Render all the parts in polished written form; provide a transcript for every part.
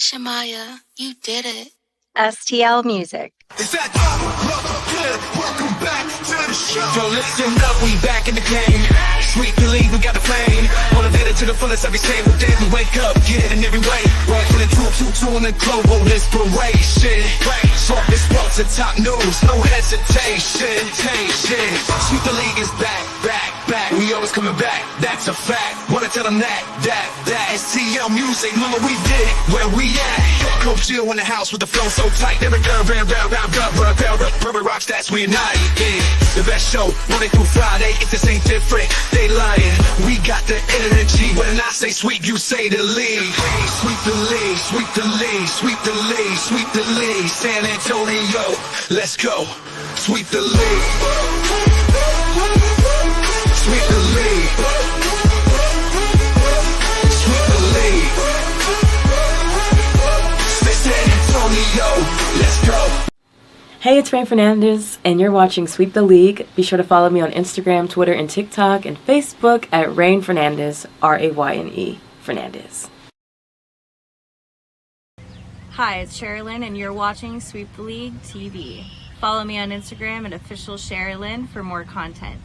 Shamaya, you did it. STL Music. Is that good? Welcome back to the show. So listen up, we back in the game. Sweet believe we got the flame. Motivated to the fullest every single day. We wake up, get it in every way. Working the two in the global inspiration. Talk this sports and top news, no hesitation. Sweet the league is back. We always coming back, that's a fact. Wanna tell them that STL Music, look what we did, where we at. Coach Jill in the house with the flow so tight. Every girl, rubber rock stats, we unite. Yeah, the best show, Monday through Friday. If this ain't different, they lying. We got the energy. When I say sweep, you say the league. Sweep the league, sweep the league, sweep the league, sweep the league. San Antonio, let's go. Sweep the league. Sweep the league. Sweep the league. San Antonio, let's go. Hey, it's Rain Fernandez, and you're watching Sweep the League. Be sure to follow me on Instagram, Twitter, and TikTok, and Facebook at Rain Fernandez, Rayne Fernandez. Hi, it's Sherilyn, and you're watching Sweep the League TV. Follow me on Instagram at official Sherilyn for more content.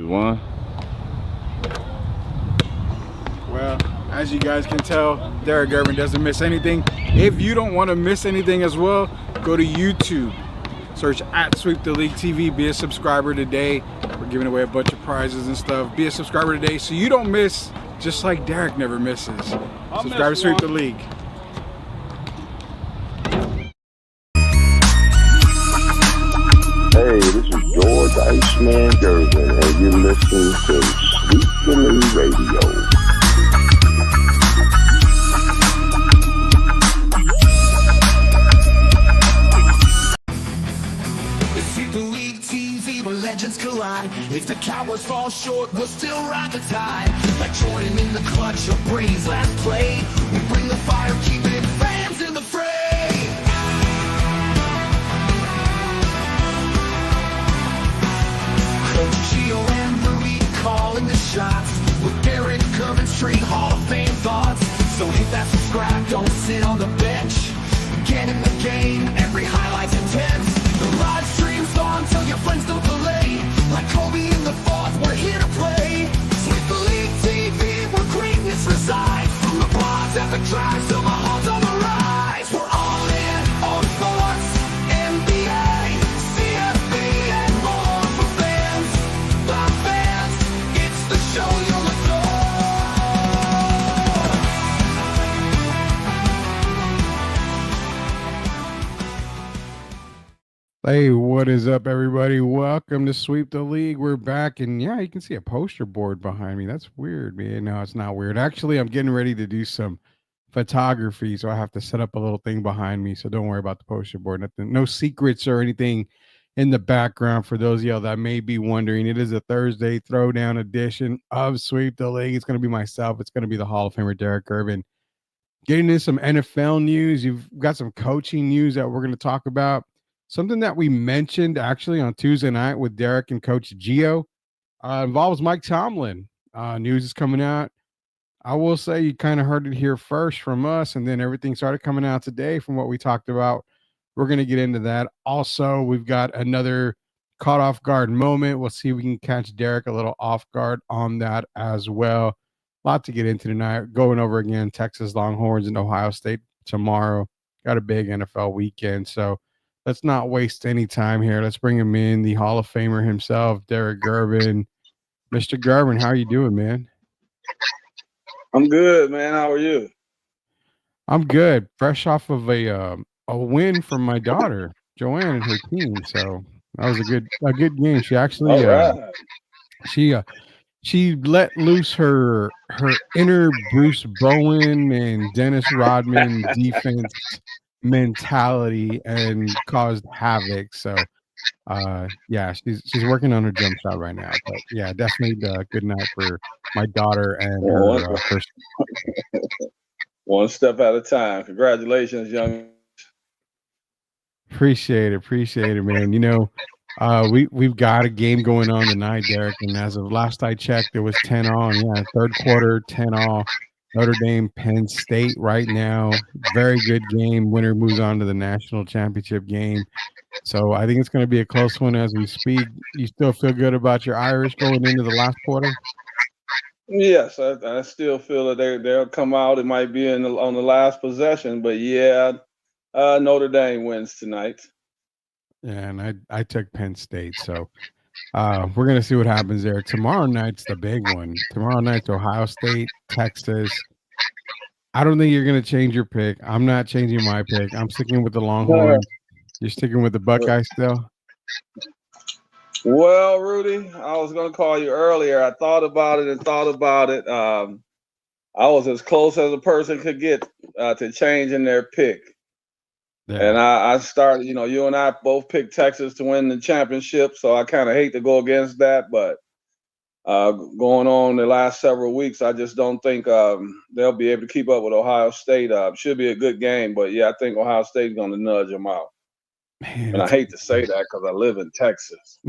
One. Well, as you guys can tell, Derek Gervin doesn't miss anything. If you don't want to miss anything as well, go to YouTube. Search at Sweep the League TV. Be a subscriber today. We're giving away a bunch of prizes and stuff. Be a subscriber today so you don't miss, just like Derek never misses. Subscribe to Sweep the League. Hey, this is George Iceman Gervin, and you're listening to Sweep the League Radio. Sweep the League TV where legends collide. If the Cowboys fall short, we'll still ride the tide. Like Jordan in the clutch or Brady's last play, we bring the fire, keeping fans in the fray. Coach Gio and Rudy calling the shots with Derek Gervin, straight Hall of Fame thoughts. So hit that subscribe, don't sit on the bench. Get in the game, every highlight's intense. The live stream's on, tell your friends don't delay. Like Kobe in the fourth, we're here to play. Sweep the League TV, where greatness resides. From the blogs at the drive, till the halls on the rise. We're all in on sports, NBA, CFB, and more for fans. By fans, it's the show you'll adore. Hey, what is up, everybody? Welcome to Sweep the League. We're back, and yeah, you can see a poster board behind me. That's weird, man. No, it's not weird. Actually, I'm getting ready to do some photography, so I have to set up a little thing behind me. So don't worry about the poster board. Nothing, no secrets or anything in the background. For those of y'all that may be wondering, it is a Thursday Throwdown edition of Sweep the League. It's going to be myself. It's going to be the Hall of Famer Derek Gervin. Getting in some NFL news. You've got some coaching news that we're going to talk about. Something that we mentioned actually on Tuesday night with Derek and Coach Gio involves Mike Tomlin. News is coming out. I will say you kind of heard it here first from us, and then everything started coming out today from what we talked about. We're going to get into that. Also, we've got another caught off guard moment. We'll see if we can catch Derek a little off guard on that as well. A lot to get into tonight. Going over again, Texas Longhorns and Ohio State tomorrow. Got a big NFL weekend, so let's not waste any time here. Let's bring him in, the Hall of Famer himself, Derek Gervin. Mr. Gervin, how are you doing, man? I'm good, man. How are you? I'm good. Fresh off of a win from my daughter, Joanne, and her team. So that was a good game. She actually she let loose her inner Bruce Bowen and Dennis Rodman defense mentality and caused havoc. So yeah, she's working on her jump shot right now. But yeah, definitely a good night for my daughter and her one step at a time. Congratulations, young. Appreciate it, man. We've got a game going on tonight, Derek, and as of last I checked, it was 10 on. Yeah, third quarter, 10 all. Notre Dame, Penn State right now. Very good game. Winner moves on to the national championship game. So I think it's going to be a close one as we speak. You still feel good about your Irish going into the last quarter? Yes, I still feel that they'll come out. It might be on the last possession, but yeah, Notre Dame wins tonight. Yeah, and I took Penn State, so we're gonna see what happens there. Tomorrow night's the big one. Tomorrow night's Ohio State, Texas. I don't think you're gonna change your pick. I'm not changing my pick. I'm sticking with the Longhorns. You're sticking with the Buckeyes still? Well, Rudy, I was going to call you earlier. I thought about it. I was as close as a person could get to changing their pick. Yeah. And I started, you and I both picked Texas to win the championship, so I kind of hate to go against that. But going on the last several weeks, I just don't think they'll be able to keep up with Ohio State. Should be a good game, but yeah, I think Ohio State's going to nudge them out. Man, and I hate to say that because I live in Texas.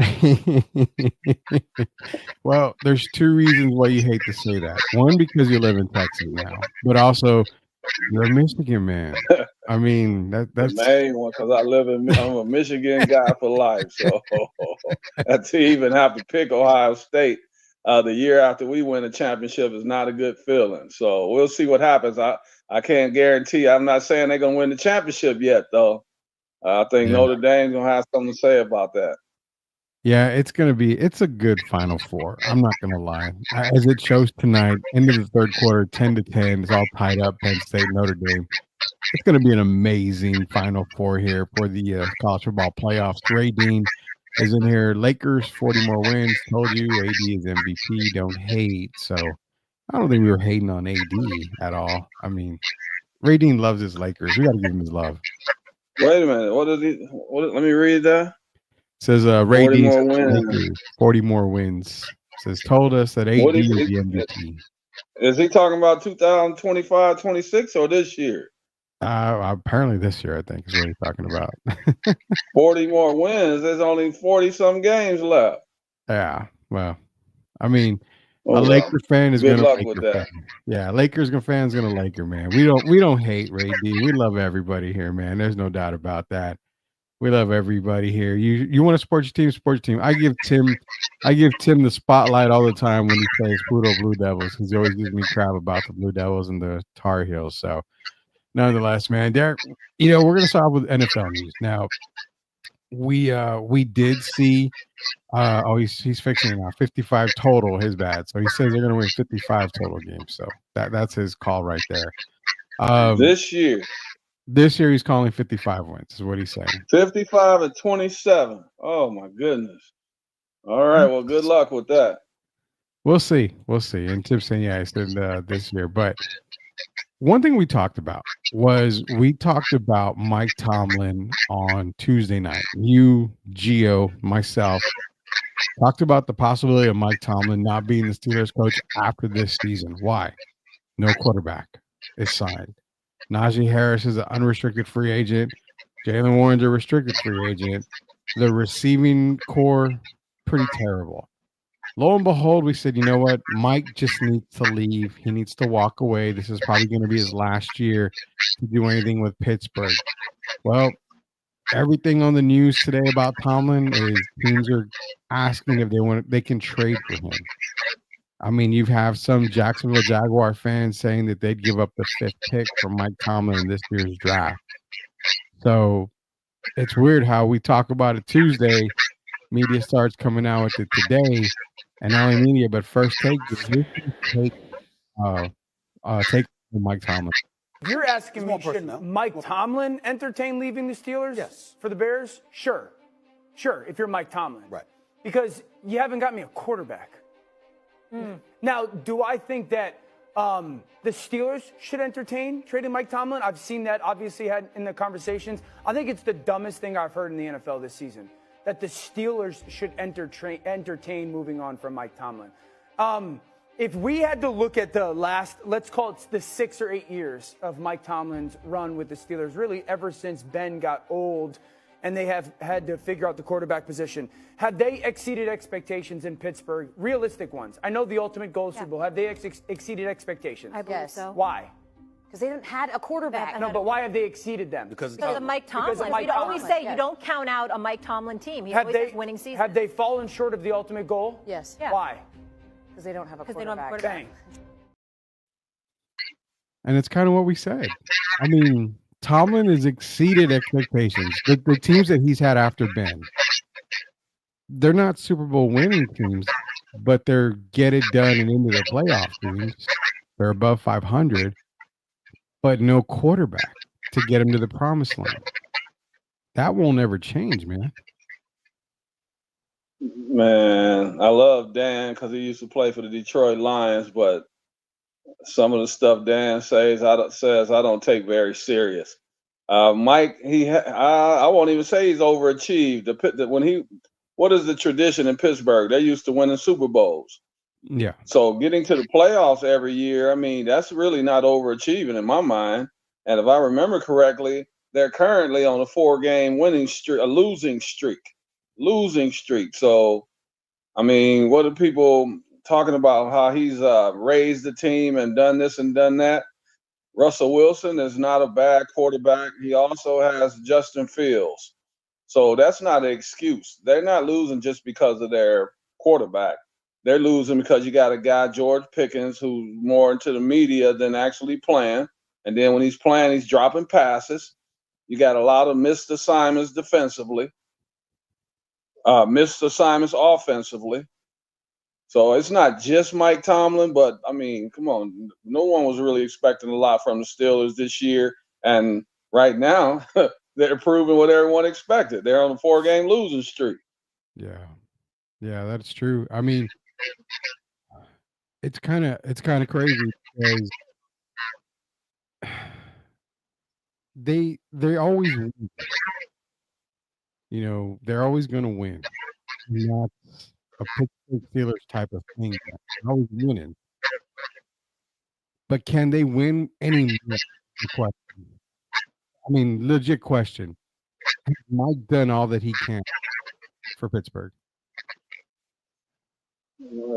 Well, there's two reasons why you hate to say that. One, because you live in Texas now, but also you're a Michigan man. I mean, that's the main one because I'm a Michigan guy for life. So to even have to pick Ohio State the year after we win a championship is not a good feeling. So we'll see what happens. I can't guarantee. I'm not saying they're gonna win the championship yet, though. I think Notre Dame's going to have something to say about that. Yeah, it's a good Final Four. I'm not going to lie. As it shows tonight, into the third quarter, 10-10. It's all tied up, Penn State, Notre Dame. It's going to be an amazing Final Four here for the college football playoffs. Ray Dean is in here. Lakers, 40 more wins. Told you, AD is MVP. Don't hate. So I don't think we were hating on AD at all. I mean, Ray Dean loves his Lakers. We got to give him his love. Wait a minute. Let me read that. It says Ray 40 more wins. 40 more wins. It says told us that AD is the MVP. Is he talking about 2025, 26 or this year? Apparently this year, I think, is what he's talking about. 40 more wins. There's only 40-some games left. Yeah. Well, I mean, a Laker fan is going to Laker fan. Yeah, Lakers fan's going to Laker, man. We don't hate Ray D. We love everybody here, man. There's no doubt about that. We love everybody here. You want to support your team? I give Tim the spotlight all the time when he plays Pluto Blue Devils because he always gives me crap about the Blue Devils and the Tar Heels. So, nonetheless, man, Derek, we're going to start with NFL news now. We did see. He's fixing it now. 55 total, his bad. So he says they're going to win 55 total games. So that's his call right there. This year he's calling 55 wins. Is what he's saying. 55-27. Oh my goodness. All right. Well, good luck with that. We'll see. And Tim's saying, yeah, it's this year. But one thing we talked about was Mike Tomlin on Tuesday night. You, Gio, myself talked about the possibility of Mike Tomlin not being the Steelers coach after this season. Why? No quarterback is signed. Najee Harris is an unrestricted free agent. Jalen Warren's a restricted free agent. The receiving core, pretty terrible. Lo and behold, we said, you know what? Mike just needs to leave. He needs to walk away. This is probably going to be his last year to do anything with Pittsburgh. Well, everything on the news today about Tomlin is teams are asking if they can trade for him. I mean, you have some Jacksonville Jaguar fans saying that they'd give up the 5th pick for Mike Tomlin in this year's draft. So it's weird how we talk about it Tuesday. Media starts coming out with it today, and not only media, but First Take. Take Mike Tomlin. You're asking me, should Mike Tomlin entertain leaving the Steelers? Yes. For the Bears? Sure, if you're Mike Tomlin. Right. Because you haven't got me a quarterback. Now, do I think that the Steelers should entertain trading Mike Tomlin? I've seen that obviously had in the conversations. I think it's the dumbest thing I've heard in the NFL this season, that the Steelers should entertain moving on from Mike Tomlin. If we had to look at the last, let's call it the 6 or 8 years of Mike Tomlin's run with the Steelers, really ever since Ben got old and they have had to figure out the quarterback position. Have they exceeded expectations in Pittsburgh? Realistic ones. I know the ultimate goal is Super Bowl. Have they exceeded expectations? I believe so. Why? Because they didn't had a quarterback. No, but why have they exceeded them? Because of Mike Tomlin. We always say you don't count out a Mike Tomlin team. He always has winning seasons. Have they fallen short of the ultimate goal? Yes. Yeah. Why? Because they don't have a quarterback. Bang. And it's kind of what we said. I mean, Tomlin has exceeded expectations. The teams that he's had after Ben, they're not Super Bowl winning teams, but they're get it done and into the playoff teams. They're above 500, but no quarterback to get them to the promised land. That won't ever change, man. Man, I love Dan because he used to play for the Detroit Lions, but some of the stuff Dan says I don't take very serious. Mike, I won't even say he's overachieved. What is the tradition in Pittsburgh? They're used to winning Super Bowls. Yeah. So getting to the playoffs every year, I mean, that's really not overachieving in my mind. And if I remember correctly, they're currently on a 4-game losing streak. So, I mean, what are people talking about how he's raised the team and done this and done that? Russell Wilson is not a bad quarterback. He also has Justin Fields. So that's not an excuse. They're not losing just because of their quarterback. They're losing because you got a guy, George Pickens, who's more into the media than actually playing. And then when he's playing, he's dropping passes. You got a lot of missed assignments defensively, missed assignments offensively. So it's not just Mike Tomlin, but, I mean, come on. No one was really expecting a lot from the Steelers this year. And right now, they're proving what everyone expected. They're on a 4-game losing streak. Yeah. Yeah, that's true. I mean, it's kind of crazy because they always win. You know, they're always going to win. And that's a Pittsburgh Steelers type of thing. They're always winning. But can they win any more? The question. I mean, legit question. Has Mike done all that he can for Pittsburgh?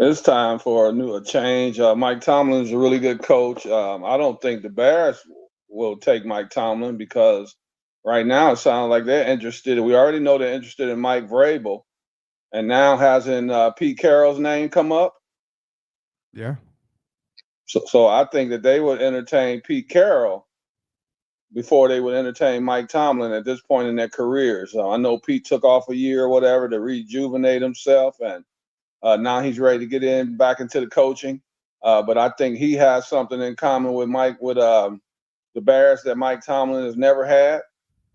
It's time for a change. Mike Tomlin's a really good coach. I don't think the Bears will take Mike Tomlin because right now it sounds like they're interested. We already know they're interested in Mike Vrabel. And now hasn't Pete Carroll's name come up? Yeah. So I think that they would entertain Pete Carroll before they would entertain Mike Tomlin at this point in their careers. I know Pete took off a year or whatever to rejuvenate himself, and now he's ready to get back into the coaching. But I think he has something in common with the Bears that Mike Tomlin has never had,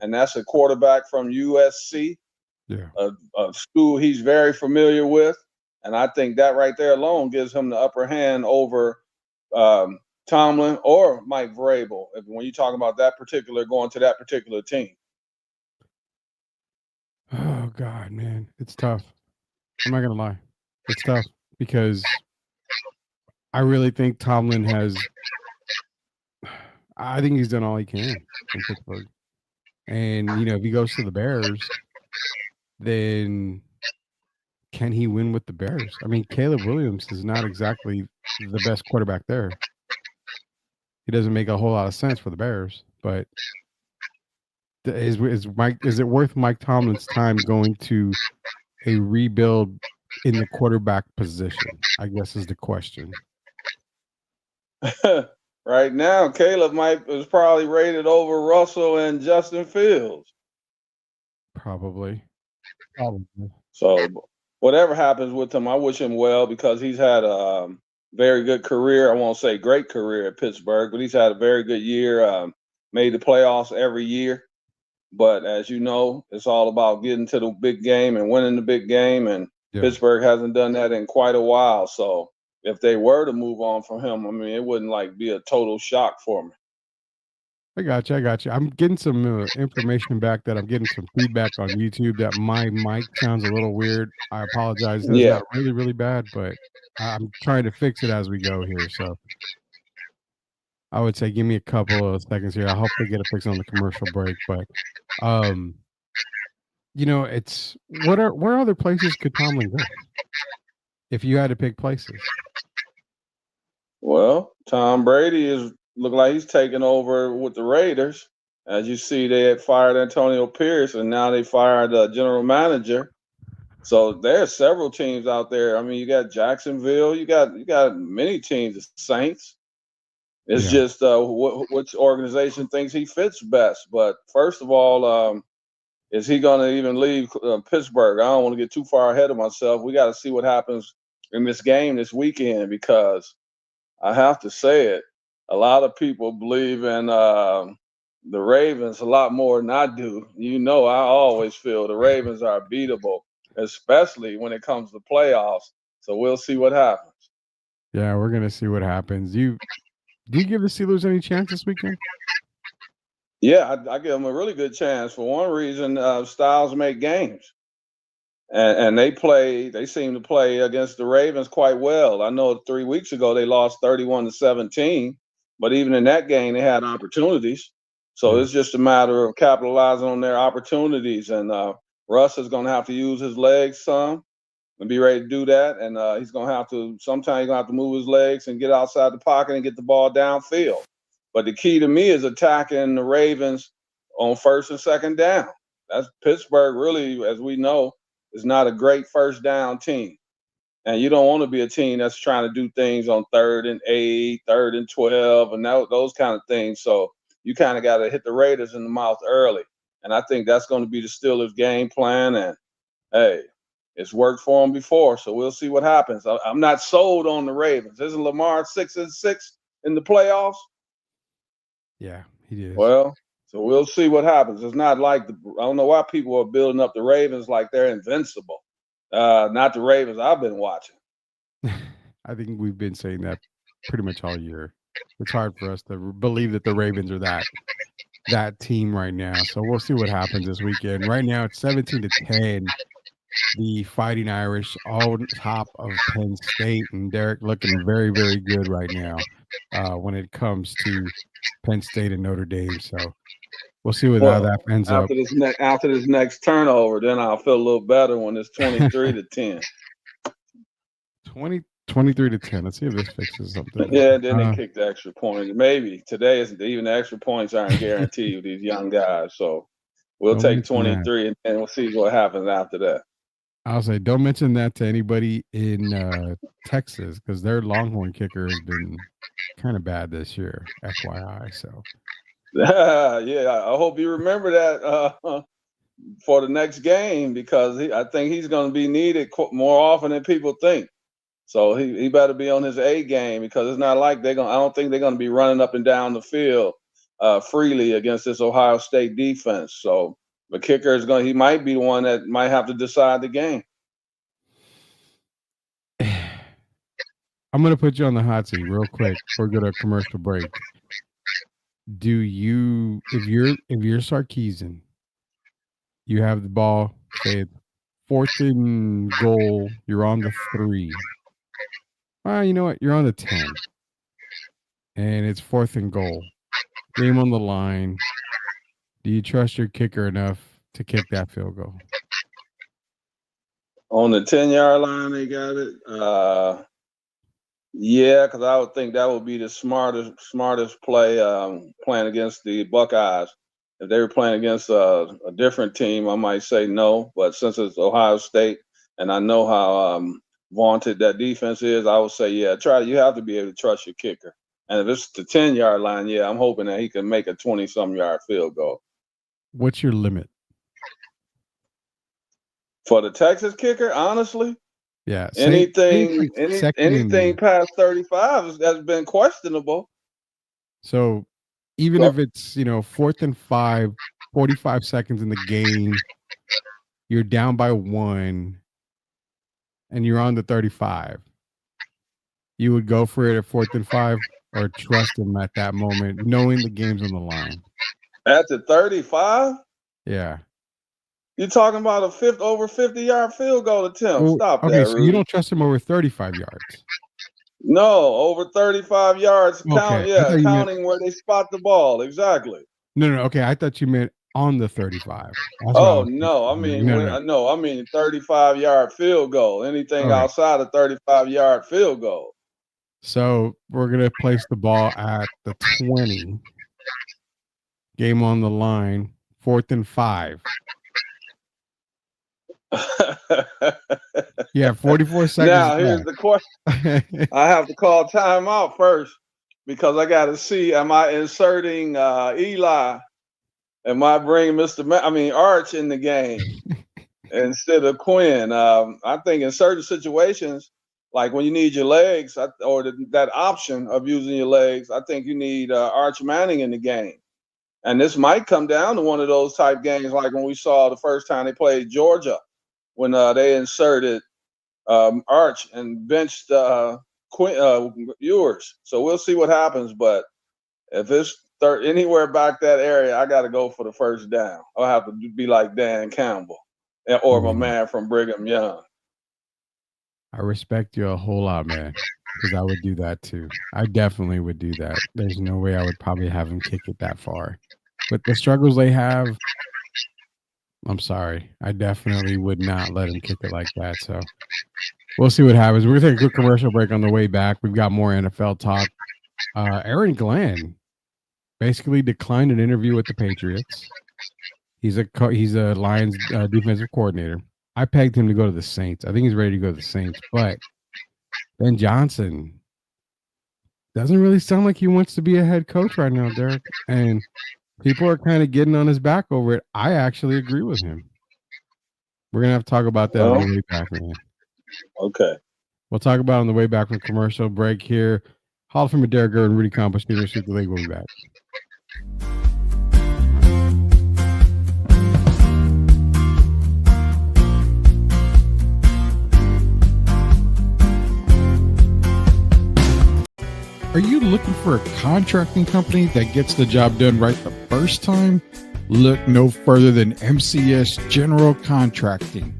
and that's a quarterback from USC. Yeah. A school he's very familiar with. And I think that right there alone gives him the upper hand over Tomlin or Mike Vrabel when you talk about going to that particular team. Oh, God, man. It's tough. I'm not going to lie. It's tough because I really think Tomlin I think he's done all he can in Pittsburgh. And, you know, if he goes to the Bears, then can he win with the Bears? I mean, Caleb Williams is not exactly the best quarterback there. He doesn't make a whole lot of sense for the Bears, but is it worth Mike Tomlin's time going to a rebuild in the quarterback position? I guess is the question. Right now, Caleb is probably rated over Russell and Justin Fields. Probably. So whatever happens with him, I wish him well because he's had a very good career. I won't say great career at Pittsburgh, but he's had a very good year, made the playoffs every year. But as you know, it's all about getting to the big game and winning the big game. And Pittsburgh hasn't done that in quite a while. So if they were to move on from him, I mean, it wouldn't be a total shock for me. I got you. I'm getting some information back that I'm getting some feedback on YouTube that my mic sounds a little weird. I apologize. That's not really, really bad, but I'm trying to fix it as we go here. So I would say give me a couple of seconds here. I'll hopefully get it fixed on the commercial break. But it's where other places could Tomlin go if you had to pick places? Well, Tom Brady look like he's taking over with the Raiders. As you see, they had fired Antonio Pierce, and now they fired the general manager. So there are several teams out there. I mean, you got Jacksonville, you got many teams. The Saints. It's just which organization thinks he fits best. But first of all, is he going to even leave Pittsburgh? I don't want to get too far ahead of myself. We got to see what happens in this game this weekend, because I have to say it, a lot of people believe in the Ravens a lot more than I do. I always feel the Ravens are beatable, especially when it comes to playoffs. So we'll see what happens. Yeah, we're gonna see what happens. Do you give the Steelers any chance this weekend? Yeah, I give them a really good chance. For one reason, styles make games. And they seem to play against the Ravens quite well. I know 3 weeks ago they lost 31-17, but even in that game they had opportunities. So it's just a matter of capitalizing on their opportunities. And Russ is going to have to use his legs some and be ready to do that. And he's going to have to, sometimes he's going to have to move his legs and get outside the pocket and get the ball downfield. But the key to me is attacking the Ravens on first and second down. That's Pittsburgh, really, as we know, is not a great first down team. And you don't want to be a team that's trying to do things on 3rd and 8, 3rd and 12, and those kind of things. So you kind of got to hit the Raiders in the mouth early. And I think that's going to be the Steelers' game plan. And, hey, it's worked for them before, so we'll see what happens. I'm not sold on the Ravens. Isn't Lamar 6-6 in the playoffs? Yeah, he is. Well, so we'll see what happens. It's not like I don't know why people are building up the Ravens like they're invincible. Not the Ravens I've been watching. I think we've been saying that pretty much all year. It's hard for us to believe that the Ravens are that team right now. So we'll see what happens this weekend. Right now it's 17-10. The Fighting Irish on top of Penn State, and Derek looking very, very good right now when it comes to Penn State and Notre Dame. So we'll see how that ends up. After this next turnover, then I'll feel a little better when it's 23-10. 23-10. Let's see if this fixes something. Yeah, then they kick the extra point. Maybe today even the extra points aren't guaranteed with these young guys. So we'll take 23 and we'll see what happens after that. I'll say, don't mention that to anybody in Texas, because their Longhorn kicker has been kind of bad this year, FYI. So, yeah, I hope you remember that for the next game, because I think he's going to be needed more often than people think. So he better be on his A game, because it's not like I don't think they're going to be running up and down the field freely against this Ohio State defense. So the kicker he might be the one that might have to decide the game. I'm going to put you on the hot seat real quick before we go to a commercial break. If you're Sarkisian, you have the ball, say it's 4th and goal, you're on the 3. Well, you know what? You're on the 10. And it's 4th and goal. Game on the line. Do you trust your kicker enough to kick that field goal? On the 10-yard line, they got it. Yeah, because I would think that would be the smartest play playing against the Buckeyes. If they were playing against a different team, I might say no. But since it's Ohio State, and I know how vaunted that defense is, I would say, yeah, you have to be able to trust your kicker. And if it's the 10-yard line, yeah, I'm hoping that he can make a 20-some yard field goal. What's your limit? For the Texas kicker, honestly? Yeah. Anything past 35 has been questionable. So even if it's, 4th and 5, 45 seconds in the game, you're down by 1, and you're on the 35, you would go for it at 4th and 5 or trust him at that moment, knowing the game's on the line? At the 35? Yeah. You're talking about over 50-yard field goal attempt. Well, Stop okay, that, so Rudy. you don't trust him over 35 yards? No, over 35 yards. Okay. Counting where they spot the ball. Exactly. No. Okay, I thought you meant on the 35. Oh no, I mean no, I mean 35-yard field goal. Anything outside of 35-yard field goal. So we're gonna place the ball at the 20. Game on the line, 4th and 5. Yeah, 44 seconds. Now here's the question. I have to call timeout first because I got to see: am I inserting Eli? Am I bringing Arch in the game instead of Quinn? I think in certain situations, like when you need your legs that option of using your legs, I think you need Arch Manning in the game. And this might come down to one of those type games like when we saw the first time they played Georgia when they inserted Arch and benched Ewers. So we'll see what happens. But if it's anywhere back that area, I got to go for the first down. I'll have to be like Dan Campbell or my man from Brigham Young. I respect you a whole lot, man, because I would do that too. I definitely would do that. There's no way I would probably have him kick it that far. With the struggles they have, I'm sorry. I definitely would not let him kick it like that. So we'll see what happens. We're going to take a quick commercial break on the way back. We've got more NFL talk. Aaron Glenn basically declined an interview with the Patriots. He's a Lions defensive coordinator. I pegged him to go to the Saints. I think he's ready to go to the Saints. But Ben Johnson doesn't really sound like he wants to be a head coach right now, Derek. And people are kind of getting on his back over it. I actually agree with him. We're going to have to talk about that on the way back, man. Okay. We'll talk about it on the way back from commercial break here. Hall of Famer Derek Gervin, Rudy Campos, Peter Sweep the League. We'll be back. Are you looking for a contracting company that gets the job done right the first time? Look no further than MCS General Contracting.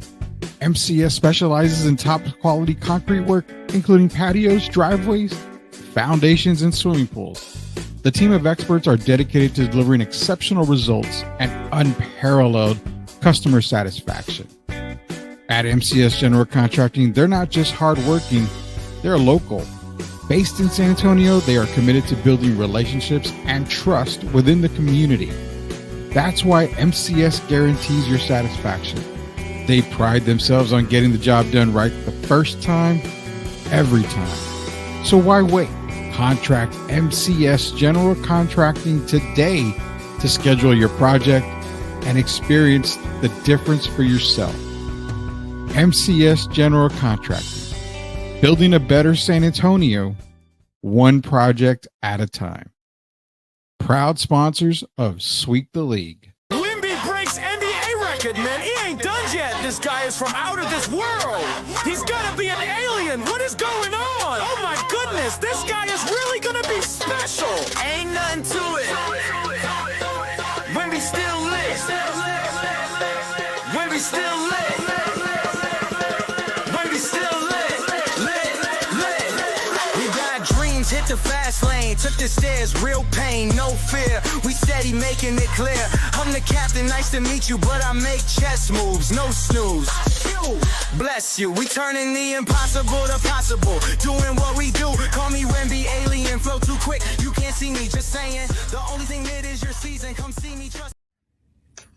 MCS specializes in top quality concrete work, including patios, driveways, foundations, and swimming pools. The team of experts are dedicated to delivering exceptional results and unparalleled customer satisfaction. At MCS General Contracting, they're not just hardworking, they're local. Based in San Antonio, they are committed to building relationships and trust within the community. That's why MCS guarantees your satisfaction. They pride themselves on getting the job done right the first time, every time. So why wait? Contract MCS General Contracting today to schedule your project and experience the difference for yourself. MCS General Contracting. Building a better San Antonio, one project at a time. Proud sponsors of Sweep the League. Wimby breaks NBA record, man. He ain't done yet. This guy is from out of this world. He's gotta be an alien. What is going on? Oh my goodness, this guy is really gonna be special. Ain't nothing to it. Wimby still lit. Wimby still lit. Wimby still lit. We got dreams, hit the fast lane. Took the stairs, real pain, no fear. We steady making it clear. I'm the captain, nice to meet you, but I make chess moves, no snooze. Bless you, we turning the impossible to possible. Doing what we do, call me Wemby alien. Flow too quick, you can't see me, just saying. The only thing that is your season, come see me, trust.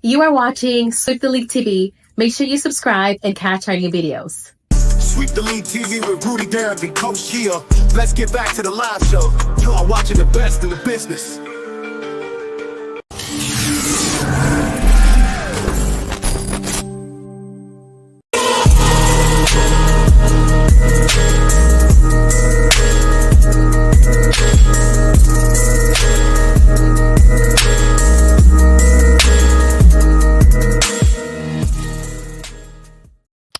You are watching Sweep the League TV. Make sure you subscribe and catch our new videos. Sweep the League TV with Rudy, Derek, and Coach Kia. Let's get back to the live show. You are watching the best in the business.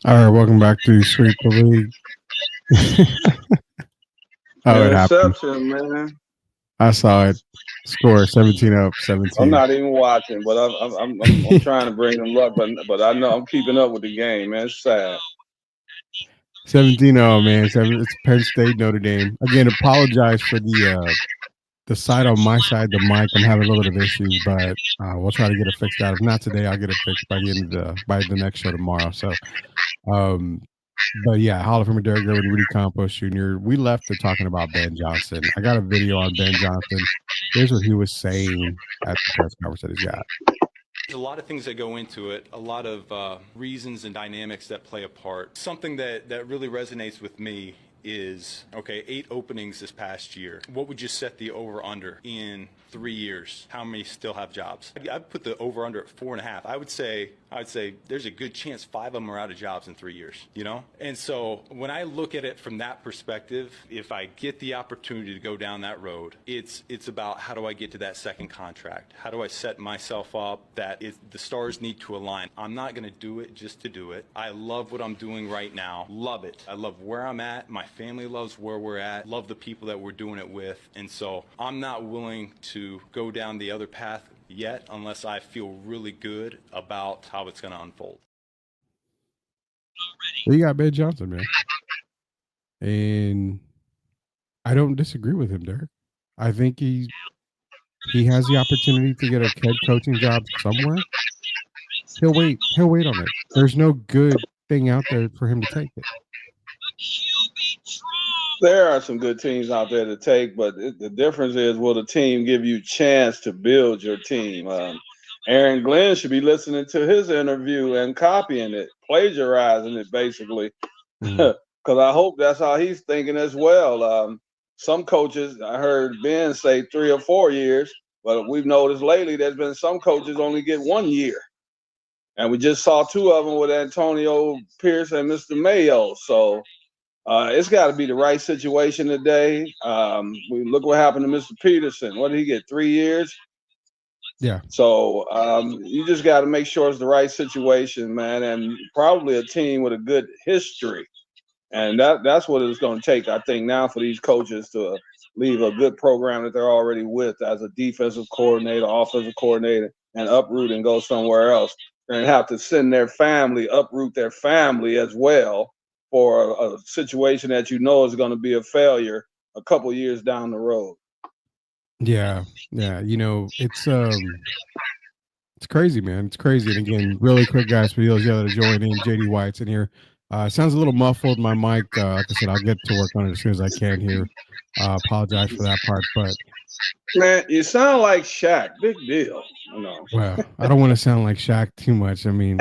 All right, welcome back to Sweep the League. It happened. Man. I saw it. Score 17-up, 17. I'm not even watching, but I'm trying to bring them luck, but I know I'm keeping up with the game, man. It's sad. 17-0, man. It's Penn State, Notre Dame. Again, apologize for the the side on my side, the mic, I'm having a little bit of issues, but we'll try to get it fixed out. If not today, I'll get it fixed by the next show tomorrow. So, but yeah, Hall of Famer Derek Gervin, Rudy Campos Jr. We left to talking about Ben Johnson. I got a video on Ben Johnson. Here's what he was saying at the press conference that he's got. There's a lot of things that go into it, a lot of reasons and dynamics that play a part. Something that really resonates with me is, okay, 8 openings this past year. What would you set the over-under in 3 years? How many still have jobs? I'd put the over-under at 4.5. I would say there's a good chance 5 of them are out of jobs in 3 years, you know? And so when I look at it from that perspective, if I get the opportunity to go down that road, it's about how do I get to that second contract? How do I set myself up that the stars need to align? I'm not going to do it just to do it. I love what I'm doing right now. Love it. I love where I'm at. My family loves where we're at. Love the people that we're doing it with. And so I'm not willing to go down the other path yet unless I feel really good about how it's going to unfold. You got Ben Johnson, man. And I don't disagree with him, Derek. I think he has the opportunity to get a head coaching job somewhere. He'll wait on it. There's no good thing out there for him to take it. There are some good teams out there to take, but the difference is, will the team give you a chance to build your team? Aaron Glenn should be listening to his interview and copying it, plagiarizing it, basically, because I hope that's how he's thinking as well. Some coaches, I heard Ben say 3 or 4 years, but we've noticed lately there's been some coaches only get 1 year. And we just saw 2 of them with Antonio Pierce and Mr. Mayo. So it's got to be the right situation today. We look what happened to Mr. Peterson. What did he get? 3 years? Yeah. So you just got to make sure it's the right situation, man, and probably a team with a good history. And that's what it's going to take, I think, now for these coaches to leave a good program that they're already with as a defensive coordinator, offensive coordinator, and uproot and go somewhere else, and have to send their family, uproot their family as well for a situation that you know is going to be a failure a couple years down the road. Yeah. You know, it's crazy, man. It's crazy. And again, really quick, guys, for those that are joining, JD White's in here. Sounds a little muffled. My mic, like I said, I'll get to work on it as soon as I can here. Apologize for that part, but man, you sound like Shaq. Big deal. No. Well, I don't want to sound like Shaq too much. I mean,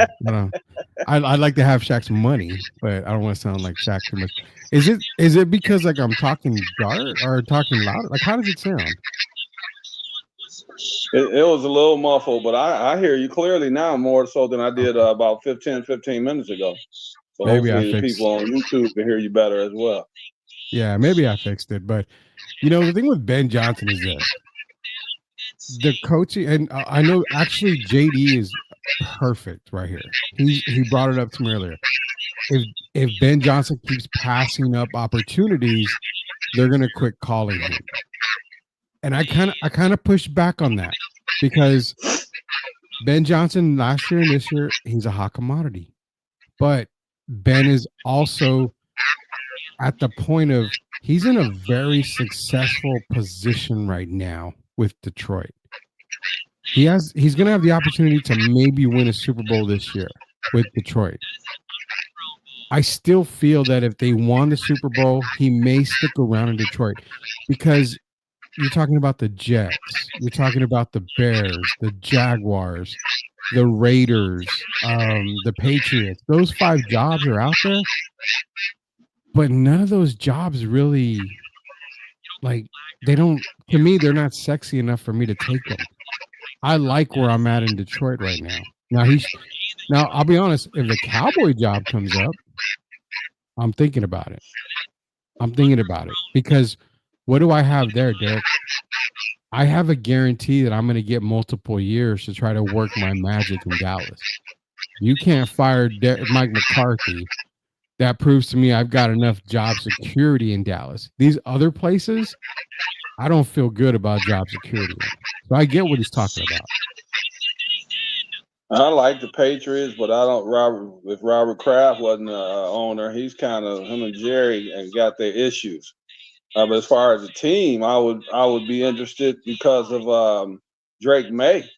I'd like to have Shaq's money, but I don't want to sound like Shaq too much. Is it because like I'm talking dark or talking loud? Like, how does it sound? It was a little muffled, but I hear you clearly now, more so than I did about 15 minutes ago. So maybe hopefully the people on YouTube can hear you better as well. Yeah, maybe I fixed it. But, you know, the thing with Ben Johnson is this. The coaching, and I know actually JD is perfect right here. He brought it up to me earlier. If Ben Johnson keeps passing up opportunities, they're going to quit calling him. And I kind of pushed back on that because Ben Johnson last year and this year, he's a hot commodity. But Ben is also at the point of he's in a very successful position right now with Detroit. He's going to have the opportunity to maybe win a Super Bowl this year with Detroit. I still feel that if they won the Super Bowl, he may stick around in Detroit because you're talking about the Jets, you're talking about the Bears, the Jaguars, the Raiders, the Patriots. Those 5 jobs are out there, but none of those jobs really, like, they don't, to me, they're not sexy enough for me to take them. I like where I'm at in Detroit right now. Now I'll be honest, if the Cowboy job comes up, I'm thinking about it. Because what do I have there, Derek? I have a guarantee that I'm going to get multiple years to try to work my magic in Dallas. You can't fire Mike McCarthy. That proves to me I've got enough job security in Dallas. These other places, I don't feel good about job security. So I get what he's talking about. I like the Patriots, but I don't. If Robert Kraft wasn't the owner, he's kind of him and Jerry and got their issues. But as far as a team, I would be interested because of Drake May,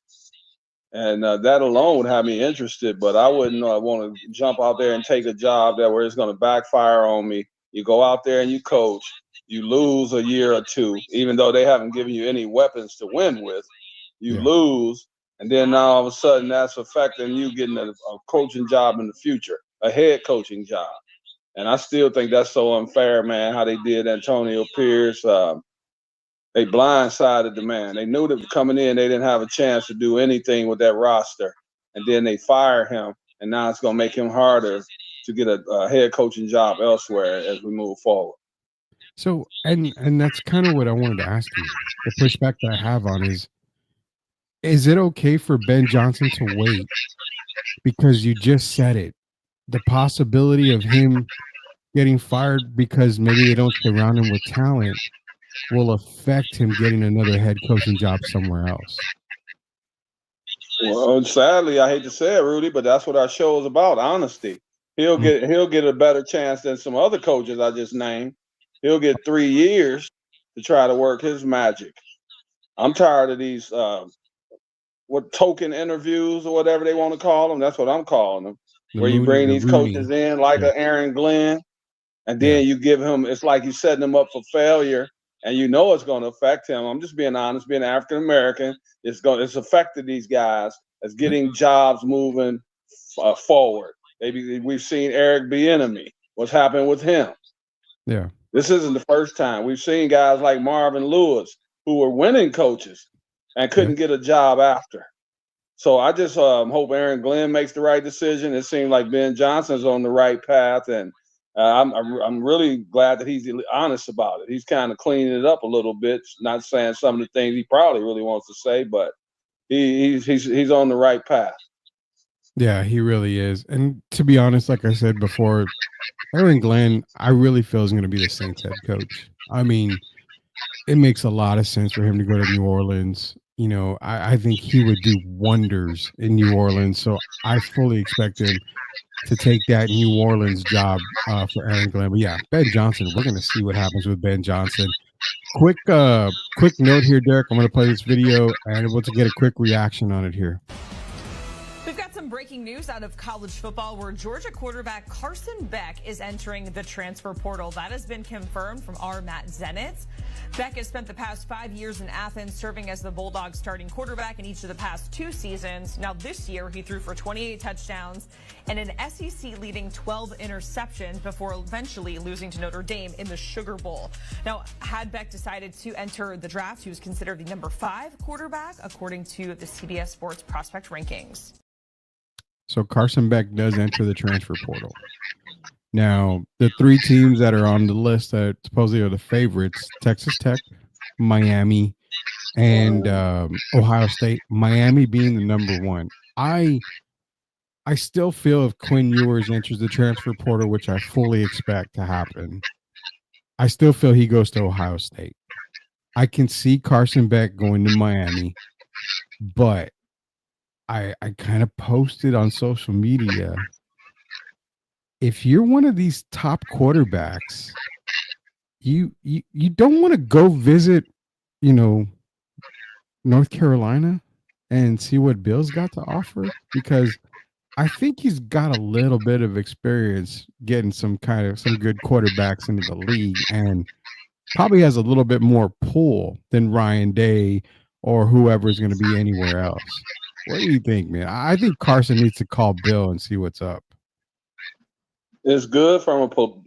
and that alone would have me interested. But I wouldn't want to jump out there and take a job where it's going to backfire on me. You go out there and you coach, you lose a year or two, even though they haven't given you any weapons to win with. You lose, and then now all of a sudden that's affecting you getting a coaching job in the future, a head coaching job. And I still think that's so unfair, man, how they did Antonio Pierce. They blindsided the man. They knew that coming in, they didn't have a chance to do anything with that roster. And then they fire him, and now it's going to make him harder to get a head coaching job elsewhere as we move forward. So, and that's kind of what I wanted to ask you. The perspective I have on is it okay for Ben Johnson to wait? Because you just said it. The possibility of him getting fired because maybe they don't surround him with talent will affect him getting another head coaching job somewhere else. Well, sadly, I hate to say it, Rudy, but that's what our show is about, honesty. He'll get a better chance than some other coaches I just named. He'll get 3 years to try to work his magic. I'm tired of these token interviews or whatever they want to call them. That's what I'm calling them. Where you bring these coaches in like an Aaron Glenn, and then you give him, it's like you're setting him up for failure, and you know it's going to affect him. I'm just being honest, being African American, it's affected these guys as getting jobs moving forward. Maybe we've seen Eric Bieniemy. What's happened with him? Yeah. This isn't the first time. We've seen guys like Marvin Lewis who were winning coaches and couldn't get a job after. So I just hope Aaron Glenn makes the right decision. It seems like Ben Johnson's on the right path, and I'm really glad that he's honest about it. He's kind of cleaning it up a little bit, not saying some of the things he probably really wants to say, but he's on the right path. Yeah, he really is. And to be honest, like I said before, Aaron Glenn, I really feel is going to be the Saints head coach. I mean, it makes a lot of sense for him to go to New Orleans. You know, I think he would do wonders in New Orleans. So I fully expect him to take that New Orleans job for Aaron Glenn. But yeah, Ben Johnson, we're going to see what happens with Ben Johnson. Quick note here, Derek. I'm going to play this video and we'll get a quick reaction on it here. We've got some breaking news out of college football where Georgia quarterback Carson Beck is entering the transfer portal. That has been confirmed from our Matt Zenitz. Beck has spent the past 5 years in Athens serving as the Bulldogs starting quarterback in each of the past 2 seasons. Now this year he threw for 28 touchdowns and an SEC leading 12 interceptions before eventually losing to Notre Dame in the Sugar Bowl. Now, had Beck decided to enter the draft, he was considered the number 5 quarterback according to the CBS Sports prospect rankings. So Carson Beck does enter the transfer portal. Now, the 3 teams that are on the list that supposedly are the favorites, Texas Tech, Miami, and Ohio State. Miami being the number 1. I still feel if Quinn Ewers enters the transfer portal, which I fully expect to happen, I still feel he goes to Ohio State. I can see Carson Beck going to Miami, but I kind of posted on social media, if you're one of these top quarterbacks, you don't want to go visit, North Carolina and see what Bill's got to offer, because I think he's got a little bit of experience getting some good quarterbacks into the league, and probably has a little bit more pull than Ryan Day or whoever is going to be anywhere else. What do you think, man? I think Carson needs to call Bill and see what's up. It's good from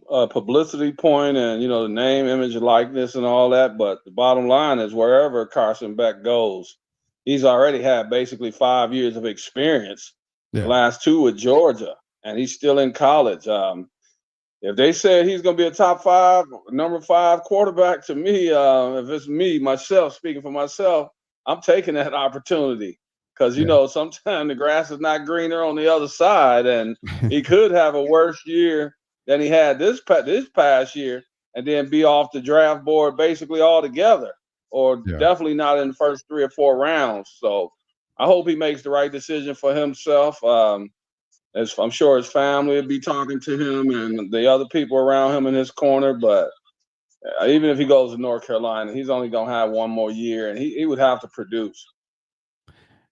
a publicity point and, the name, image, and likeness and all that. But the bottom line is wherever Carson Beck goes, he's already had basically 5 years of experience. Yeah. The last 2 with Georgia, and he's still in college. If they said he's going to be a top 5, number 5 quarterback, to me, if it's me, myself, speaking for myself, I'm taking that opportunity. Because, sometimes the grass is not greener on the other side, and he could have a worse year than he had this past year and then be off the draft board basically altogether, or definitely not in the first 3 or 4 rounds. So I hope he makes the right decision for himself. As I'm sure his family will be talking to him and the other people around him in his corner, but Even if he goes to North Carolina, he's only gonna have one more year, and he would have to produce.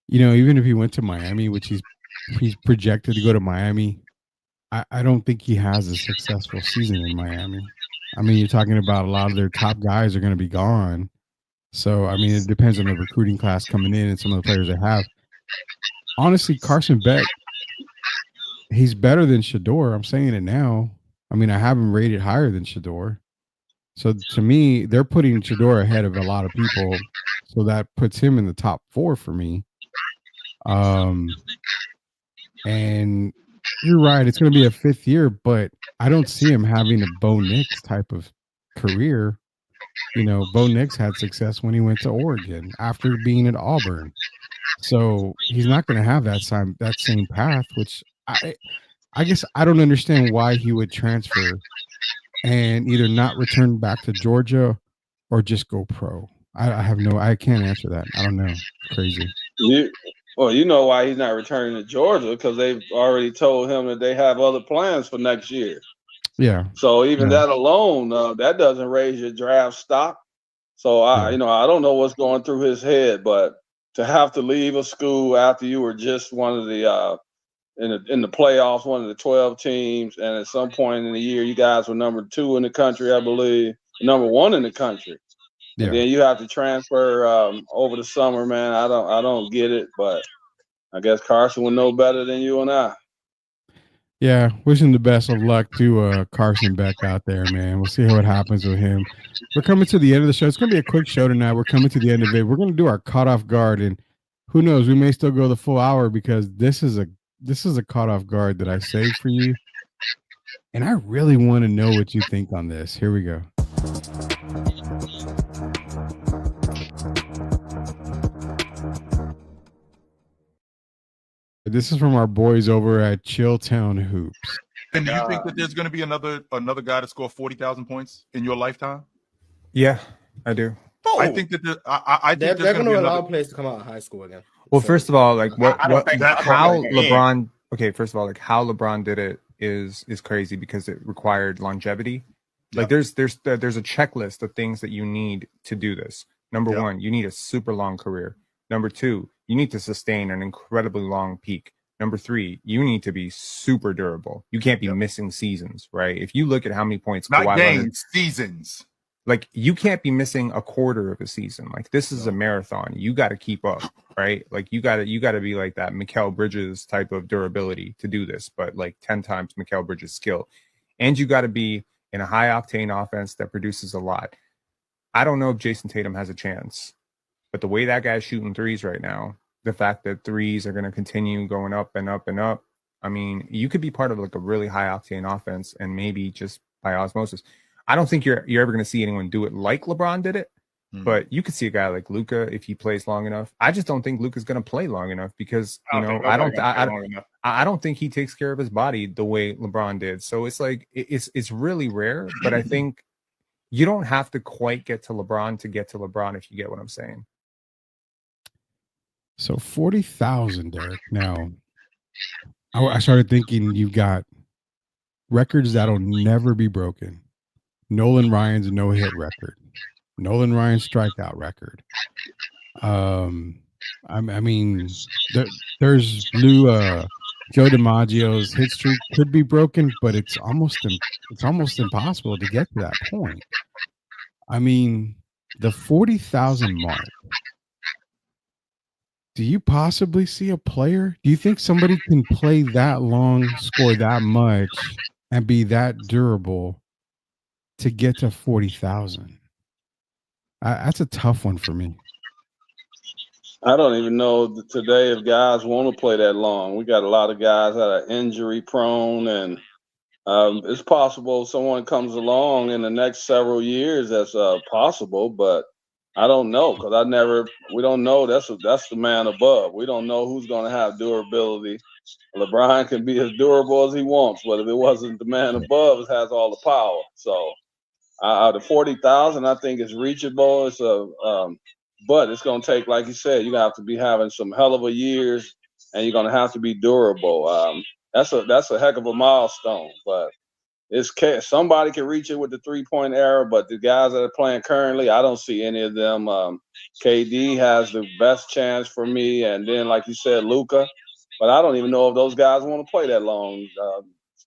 Even if he went to Miami, which he's projected to go to Miami, I don't think he has a successful season in Miami. I mean, you're talking about a lot of their top guys are going to be gone. So, I mean, it depends on the recruiting class coming in and some of the players they have. Honestly, Carson Beck, he's better than Shador. I'm saying it now. I mean, I have him rated higher than Shador. So to me, they're putting Shador ahead of a lot of people. So that puts him in the top 4 for me. And you're right, it's going to be a 5th year, but I don't see him having a Bo Nix type of career. Bo Nix had success when he went to Oregon after being at Auburn. So he's not going to have that same path, which I guess I don't understand why he would transfer and either not return back to Georgia or just go pro. I can't answer that. I don't know. It's crazy. You know why he's not returning to Georgia, because they've already told him that they have other plans for next year. Yeah. So even that alone, that doesn't raise your draft stock. So I don't know what's going through his head, but to have to leave a school after you were just one of the in the playoffs, one of the 12 teams, and at some point in the year, you guys were number 2 in the country, I believe, number 1 in the country. Yeah. And then you have to transfer over the summer, man. I don't get it, but I guess Carson would know better than you and I. Yeah, wishing the best of luck to Carson Beck out there, man. We'll see what happens with him. We're coming to the end of the show. It's going to be a quick show tonight. We're coming to the end of it. We're going to do our caught off guard, and who knows, we may still go the full hour because this is a caught off guard that I saved for you, and I really want to know what you think on this. Here we go. This is from our boys over at Chilltown Hoops. And do you think that there's going to be another guy to score 40,000 points in your lifetime? Yeah, I do. Oh. I think that I think they're going to allow players to come out of high school again. Well, so, first of all, like how LeBron? Okay, first of all, like how LeBron did it is crazy because it required longevity. Like there's a checklist of things that you need to do this. Number 1, you need a super long career. Number 2, you need to sustain an incredibly long peak. Number 3, you need to be super durable. You can't be missing seasons, right? If you look at how many points, not games, seasons. Like you can't be missing a quarter of a season. Like this is a marathon. You got to keep up, right? Like you got to be like that Mikal Bridges type of durability to do this, but like 10 times Mikal Bridges' skill. And you got to be in a high octane offense that produces a lot. I don't know if Jason Tatum has a chance, but the way that guy's shooting threes right now, the fact that threes are going to continue going up and up and up. I mean, you could be part of like a really high octane offense and maybe just by osmosis. I don't think you're ever going to see anyone do it like LeBron did it, but you could see a guy like Luka if he plays long enough. I just don't think Luka's going to play long enough because I don't think he takes care of his body the way LeBron did. So it's like it's really rare, but I think you don't have to quite get to LeBron to get to LeBron, if you get what I'm saying. So 40,000, Derek. Now, I started thinking you've got records that'll never be broken. Nolan Ryan's no-hit record. Nolan Ryan's strikeout record. I mean, there's Joe DiMaggio's hit streak could be broken, but it's almost impossible to get to that point. I mean, the 40,000 mark. Do you possibly see a player? Do you think somebody can play that long, score that much, and be that durable to get to 40,000? That's a tough one for me. I don't even know today if guys want to play that long. We got a lot of guys that are injury prone, and it's possible someone comes along in the next several years that's possible, but I don't know because we don't know. That's the man above. We don't know who's going to have durability. LeBron can be as durable as he wants, but if it wasn't the man above, it has all the power. So the 40,000, I think is reachable. But it's going to take, like you said, you're going to have to be having some hell of a years, and you're going to have to be durable. That's a heck of a milestone. But somebody can reach it with the 3-point era, but the guys that are playing currently, I don't see any of them. KD has the best chance for me, and then like you said, Luka. But I don't even know if those guys want to play that long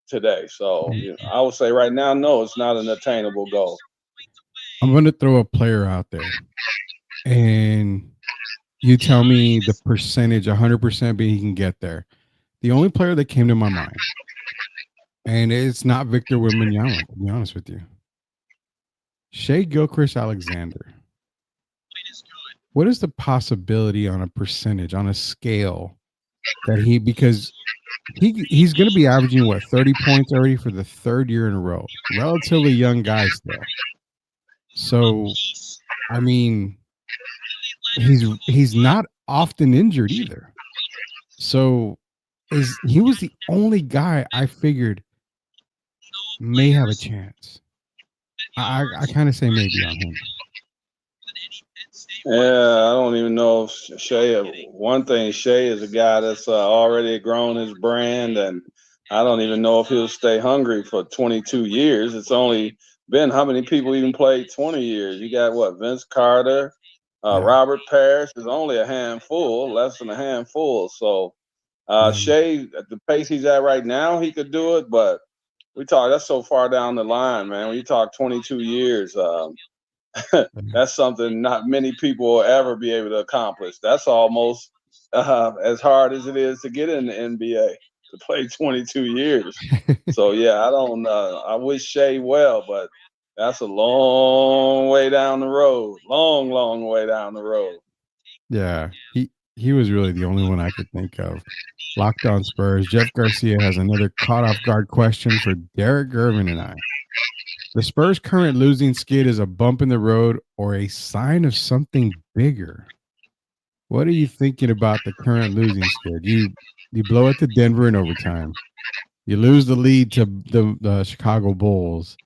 today. So I would say right now, no, it's not an attainable goal. I'm going to throw a player out there, and you tell me the percentage, 100% he can get there. The only player that came to my mind, and it's not Victor Wembanyama, to be honest with you. Shai Gilgeous-Alexander. What is the possibility on a percentage, on a scale, that because he's going to be averaging, 30 points already for the third year in a row. Relatively young guy still. So, I mean, he's not often injured either. So, he was the only guy I figured may have a chance. I kind of say maybe on him. Yeah, I don't even know if Shai. One thing, Shai is a guy that's already grown his brand, and I don't even know if he'll stay hungry for 22 years. It's only been how many people even played 20 years? You got Vince Carter, Robert Parrish is only a handful, less than a handful. So Shai, at the pace he's at right now, he could do it, but that's so far down the line, man. When you talk 22 years, that's something not many people will ever be able to accomplish. That's almost as hard as it is to get in the NBA, to play 22 years. So yeah, I wish Shai well, but that's a long way down the road. Long way down the road. Yeah, he was really the only one I could think of. Locked On Spurs. Jeff Garcia has another caught off guard question for Derek Gervin and I. The Spurs' current losing skid is a bump in the road or a sign of something bigger. What are you thinking about the current losing skid? You blow it to Denver in overtime. You lose the lead to the Chicago Bulls,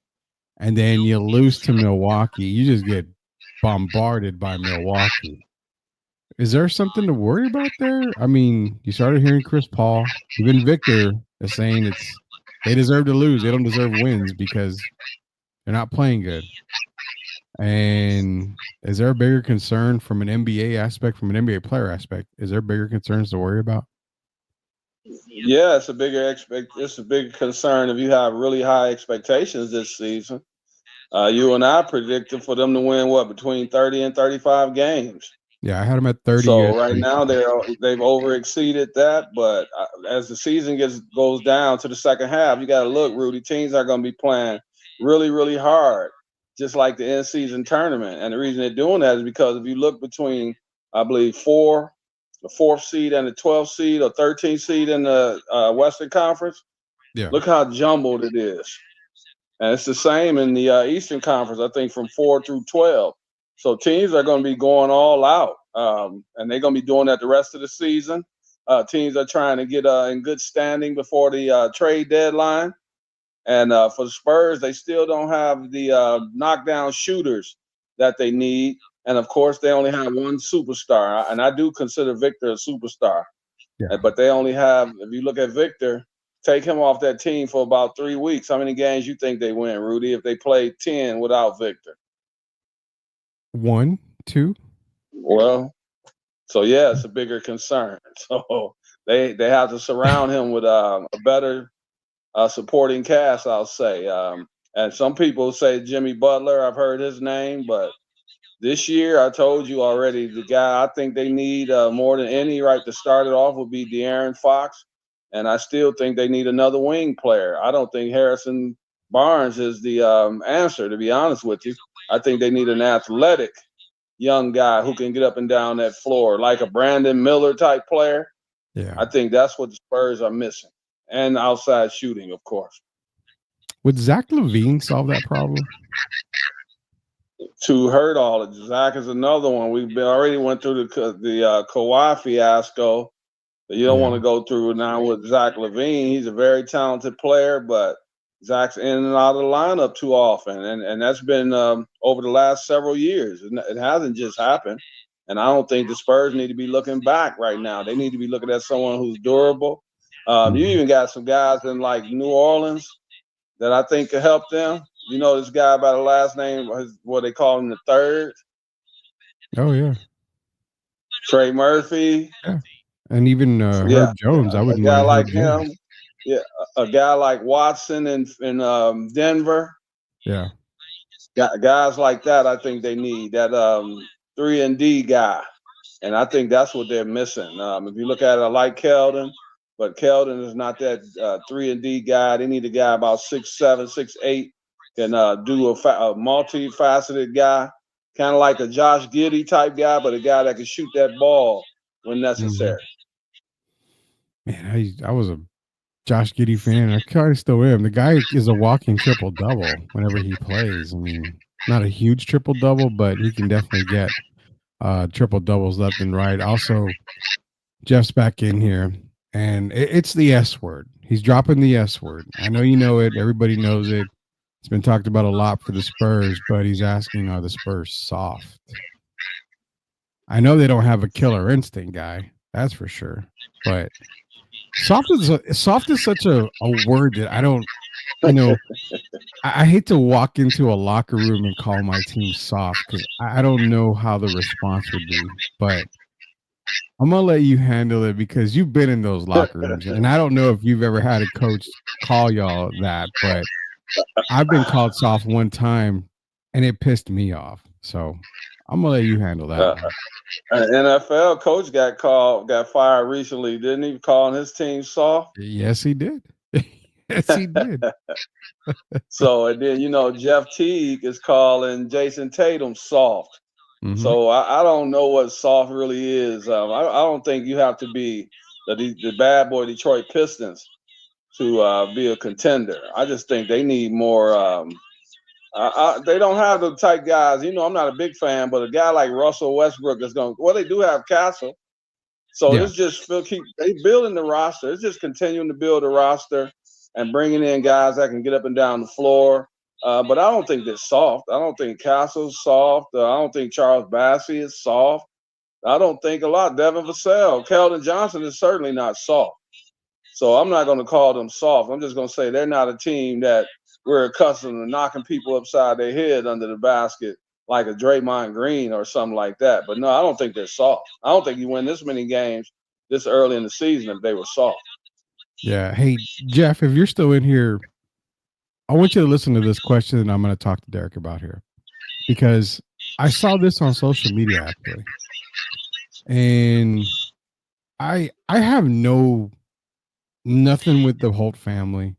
and then you lose to Milwaukee. You just get bombarded by Milwaukee. Is there something to worry about there? I mean, you started hearing Chris Paul, even Victor is saying they deserve to lose. They don't deserve wins because they're not playing good. And is there a bigger concern from an NBA aspect, from an NBA player aspect? Is there bigger concerns to worry about? Yeah, it's a big concern if you have really high expectations this season. You and I predicted for them to win between 30 and 35 games. Yeah, I had them at 30. So right now they've over exceeded that, but as the season goes down to the second half, you got to look, Rudy. Teams are going to be playing really, really hard, just like the in-season tournament. And the reason they're doing that is because if you look between, I believe, the 4th seed and the 12th seed or 13th seed in the Western Conference, look how jumbled it is. And it's the same in the Eastern Conference, I think, from 4 through 12. So teams are going to be going all out, and they're going to be doing that the rest of the season. Teams are trying to get in good standing before the trade deadline. And for the Spurs, they still don't have the knockdown shooters that they need. And, of course, they only have one superstar. And I do consider Victor a superstar. Yeah. But they only have, if you look at Victor, take him off that team for about 3 weeks. How many games you think they win, Rudy, if they played 10 without Victor? 1, 2. Well, so yeah, it's a bigger concern. So they have to surround him with a better supporting cast, I'll say. And some people say Jimmy Butler. I've heard his name, but this year I told you already, the guy I think they need more than any right to start it off would be De'Aaron Fox. And I still think they need another wing player. I don't think Harrison Barnes is the answer, to be honest with you. I think they need an athletic young guy who can get up and down that floor, like a Brandon Miller type player. Yeah, I think that's what the Spurs are missing. And outside shooting, of course. Would Zach LaVine solve that problem? To hurt all of it. Zach is another one. We've already went through the Kawhi fiasco. You don't want to go through now with Zach LaVine. He's a very talented player, but Zach's in and out of the lineup too often. And that's been over the last several years. It hasn't just happened. And I don't think the Spurs need to be looking back right now. They need to be looking at someone who's durable. You even got some guys in like New Orleans that I think could help them. You know, this guy by the last name, what they call him, the third. Oh yeah. Trey Murphy. Yeah. And even Herb Jones. I a wouldn't guy mind like Herb him. Jones. Yeah, a guy like Watson in Denver. Yeah. Guys like that, I think they need that 3-and-D guy, and I think that's what they're missing. If you look at it, I like Keldon, but Keldon is not that 3-and-D guy. They need a guy about 6'7", 6'8", can do a multifaceted guy, kind of like a Josh Giddey type guy, but a guy that can shoot that ball when necessary. Man, I was a Josh Giddey fan. I kind of still am. The guy is a walking triple double whenever he plays. I mean, not a huge triple double, but he can definitely get triple doubles left and right. Also, Jeff's back in here, and it's the S word. He's dropping the S word. I know you know it. Everybody knows it. It's been talked about a lot for the Spurs, but he's asking, are the Spurs soft? I know they don't have a killer instinct guy. That's for sure. But soft is such a word that I don't, you know, I hate to walk into a locker room and call my team soft because I don't know how the response would be. But I'm going to let you handle it because you've been in those locker rooms. And I don't know if you've ever had a coach call y'all that, but I've been called soft one time and it pissed me off. So I'm going to let you handle that. An NFL coach got fired recently. Didn't he call his team soft? Yes, he did. Yes, he did. So, and then, you know, Jeff Teague is calling Jason Tatum soft. Mm-hmm. So I don't know what soft really is. I don't think you have to be the bad boy Detroit Pistons to be a contender. I just think they need more. They don't have the type guys. You know, I'm not a big fan, but a guy like Russell Westbrook is going. Well, they do have Castle, so it's just they building the roster. It's just continuing to build the roster and bringing in guys that can get up and down the floor. But I don't think they're soft. I don't think Castle's soft. I don't think Charles Bassey is soft. I don't think a lot. Devin Vassell, Keldon Johnson is certainly not soft. So I'm not going to call them soft. I'm just going to say they're not a team that we're accustomed to knocking people upside their head under the basket like a Draymond Green or something like that. But no, I don't think they're soft. I don't think you win this many games this early in the season if they were soft. Yeah. Hey, Jeff, if you're still in here, I want you to listen to this question that I'm going to talk to Derek about here because I saw this on social media actually. And I have nothing with the Holt family.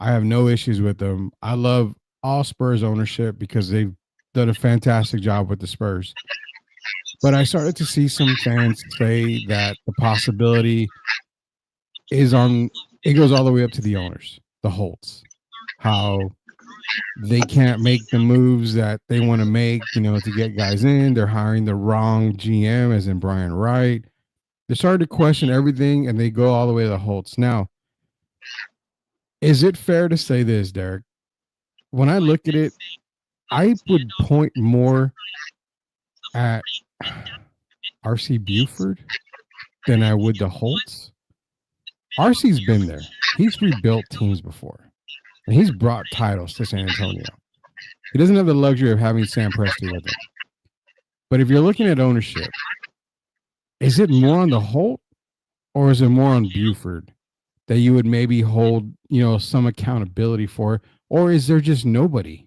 I have no issues with them. I love all Spurs ownership because they've done a fantastic job with the Spurs. But I started to see some fans say that the possibility it goes all the way up to the owners, the Holts, how they can't make the moves that they want to make, you know, to get guys in. They're hiring the wrong GM, as in Brian Wright. They started to question everything, and they go all the way to the Holts. Now, is it fair to say this, Derek? When I look at it, I would point more at R.C. Buford than I would the Holts. R.C.'s been there. He's rebuilt teams before, and he's brought titles to San Antonio. He doesn't have the luxury of having Sam Presti with him. But if you're looking at ownership, is it more on the Holt or is it more on Buford that you would maybe hold, you know, some accountability for? Or is there just nobody?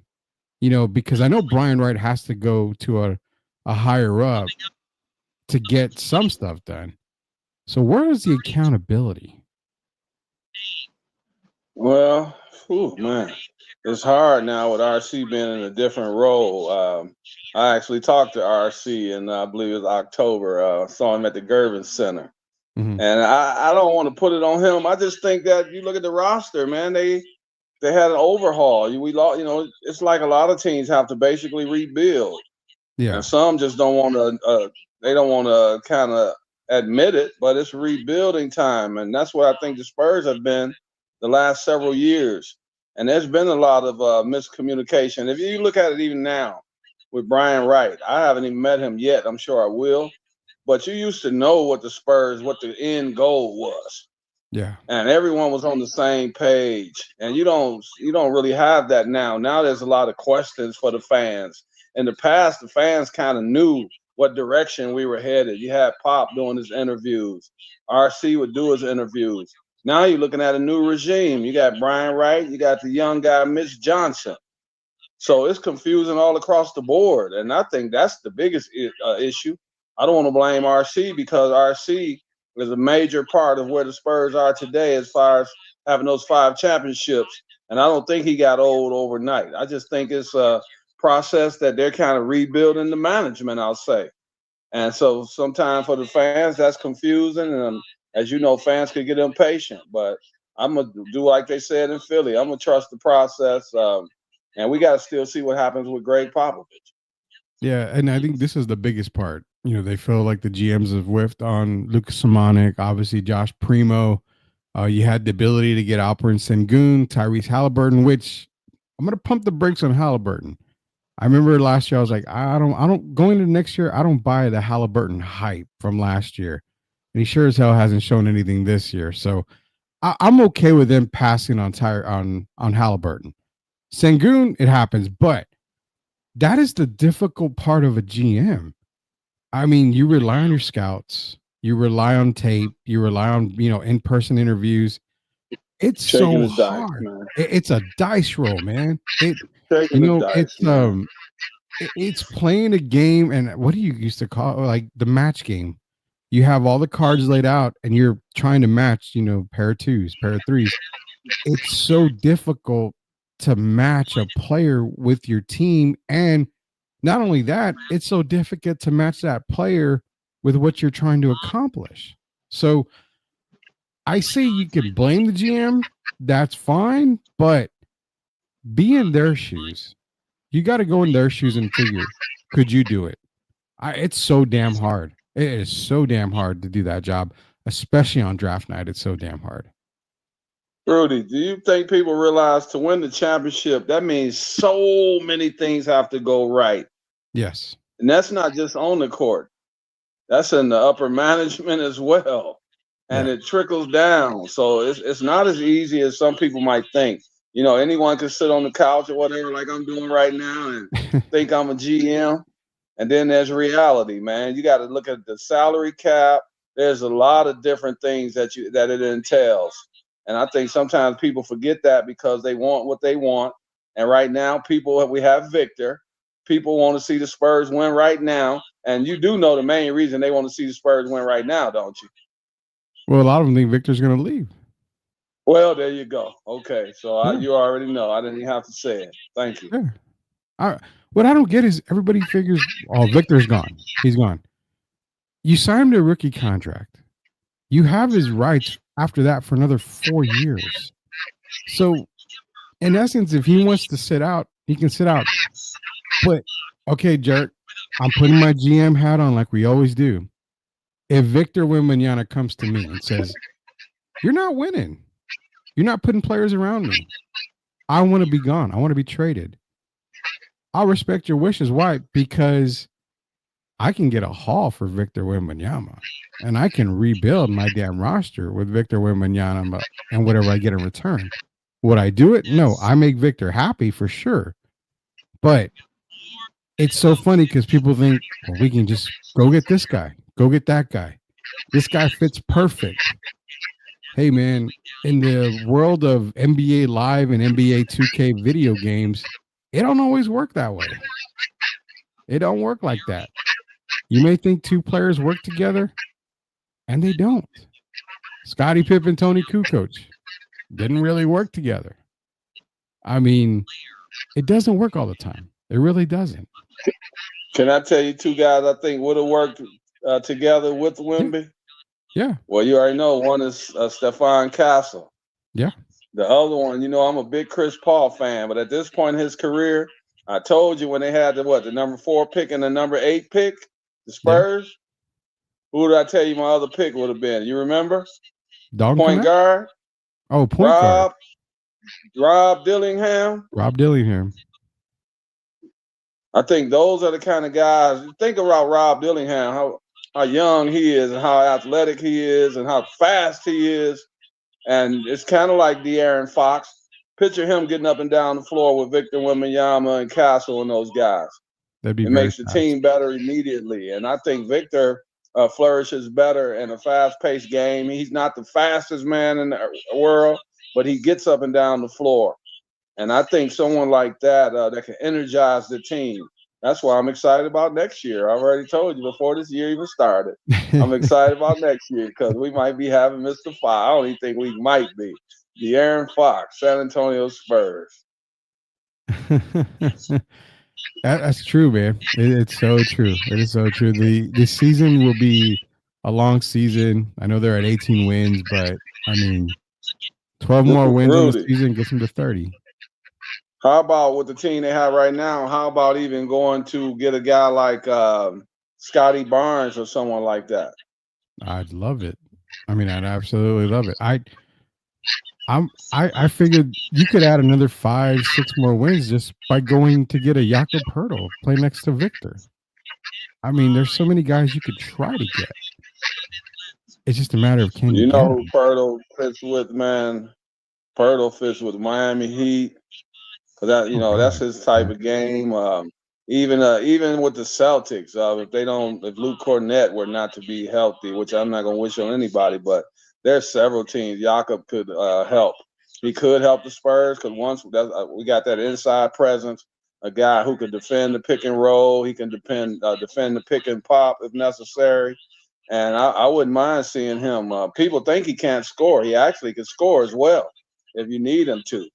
You know, because I know Brian Wright has to go to a higher up to get some stuff done. So where is the accountability? Well, man, it's hard now with RC being in a different role. I actually talked to RC in, I believe it was October. Saw him at the Gervin Center. Mm-hmm. And I don't want to put it on him. I just think that you look at the roster, man, they had an overhaul. We lost, you know, it's like a lot of teams have to basically rebuild. Yeah. And some just don't want to, they don't want to kind of admit it, but it's rebuilding time. And that's what I think the Spurs have been the last several years. And there's been a lot of miscommunication. If you look at it even now with Brian Wright, I haven't even met him yet. I'm sure I will. But you used to know what the Spurs, what the end goal was. Yeah. And everyone was on the same page. And you don't really have that now. Now there's a lot of questions for the fans. In the past, the fans kind of knew what direction we were headed. You had Pop doing his interviews. RC would do his interviews. Now you're looking at a new regime. You got Brian Wright. You got the young guy, Mitch Johnson. So it's confusing all across the board. And I think that's the biggest issue. I don't want to blame RC because RC is a major part of where the Spurs are today as far as having those 5 championships. And I don't think he got old overnight. I just think it's a process that they're kind of rebuilding the management, I'll say. And so sometimes for the fans, that's confusing. And as you know, fans could get impatient. But I'm going to do like they said in Philly. I'm going to trust the process. And we got to still see what happens with Greg Popovich. Yeah, and I think this is the biggest part. They feel like the GMs have whiffed on Lucas Simonik, obviously Josh Primo. You had the ability to get Alperen Sengun, Tyrese Halliburton, which I'm going to pump the brakes on Halliburton. I remember last year I was like, I don't going into next year. I don't buy the Halliburton hype from last year, and he sure as hell hasn't shown anything this year. So I'm okay with them passing on Halliburton. Sengun, it happens, but that is the difficult part of a GM. I mean, you rely on your scouts, you rely on tape, you rely on in-person interviews. It's Shaking so the dice, hard. man. It's a dice roll, man. Shaking the dice, man. It's playing a game, and what do you used to call it? Like the match game? You have all the cards laid out, and you're trying to match, pair of 2s, pair of 3s. It's so difficult to match a player with your team, and not only that, it's so difficult to match that player with what you're trying to accomplish. So I say you can blame the GM, that's fine, but be in their shoes. You got to go in their shoes and figure, could you do it? It's so damn hard. It is so damn hard to do that job, especially on draft night. It's so damn hard. Rudy, do you think people realize to win the championship, that means so many things have to go right? Yes. And that's not just on the court. That's in the upper management as well. And it trickles down. So it's not as easy as some people might think. Anyone can sit on the couch or whatever, like I'm doing right now, and think I'm a GM. And then there's reality, man. You got to look at the salary cap. There's a lot of different things that it entails. And I think sometimes people forget that because they want what they want. And right now, we have Victor. People want to see the Spurs win right now. And you do know the main reason they want to see the Spurs win right now, don't you? Well, a lot of them think Victor's going to leave. Well, there you go. Okay. So you already know. I didn't even have to say it. Thank you. Yeah. What I don't get is everybody figures, oh, Victor's gone. He's gone. You signed him to a rookie contract. You have his rights after that for another 4 years. So, in essence, if he wants to sit out, he can sit out. But, okay, Jerk, I'm putting my GM hat on like we always do. If Victor Wembanyama comes to me and says, you're not winning. You're not putting players around me. I want to be gone. I want to be traded. I'll respect your wishes. Why? Because I can get a haul for Victor Wembanyama, and I can rebuild my damn roster with Victor Wembanyama and whatever I get in return. Would I do it? No. I make Victor happy for sure. But it's so funny because people think, well, we can just go get this guy, go get that guy. This guy fits perfect. Hey, man, in the world of NBA Live and NBA 2K video games, it don't always work that way. It don't work like that. You may think 2 players work together, and they don't. Scottie Pippen, Tony Kukoc didn't really work together. I mean, it doesn't work all the time. It really doesn't. Can I tell you 2 guys I think would have worked together with Wemby? Yeah. Well, you already know one is Stephon Castle. Yeah. The other one, I'm a big Chris Paul fan, but at this point in his career, I told you when they had the number 4 pick and the number 8 pick, the Spurs. Yeah. Who did I tell you my other pick would have been? You remember? Point guard. Oh, point guard. Rob Dillingham. Rob Dillingham. I think those are the kind of guys. Think about Rob Dillingham, how young he is and how athletic he is and how fast he is. And it's kind of like De'Aaron Fox. Picture him getting up and down the floor with Victor Wembanyama and Castle and those guys. That'd be it makes the team better immediately. And I think Victor flourishes better in a fast-paced game. He's not the fastest man in the world, but he gets up and down the floor. And I think someone like that that can energize the team. That's why I'm excited about next year. I've already told you before this year even started. I'm excited about next year because we might be having Mr. Fox. I don't even think we might be. De'Aaron Fox, San Antonio Spurs. That's true, man. It's so true. It is so true. The season will be a long season. I know they're at 18 wins, but I mean, 12 more wins in the season gets them to 30. How about with the team they have right now? How about even going to get a guy like Scotty Barnes or someone like that? I'd love it. I mean, I'd absolutely love it. I figured you could add another 5-6 more wins just by going to get a Jakob Poeltl play next to Victor. I mean, there's so many guys you could try to get. It's just a matter of can you know who Poeltl fits with, man? Poeltl fits with Miami Heat. Cause that that's his type of game. Even with the Celtics, if Luke Cornett were not to be healthy, which I'm not gonna wish on anybody, but there's several teams Jakob could help. He could help the Spurs because once we got that inside presence, a guy who could defend the pick and roll. He can defend the pick and pop if necessary. And I wouldn't mind seeing him. People think he can't score. He actually can score as well if you need him to.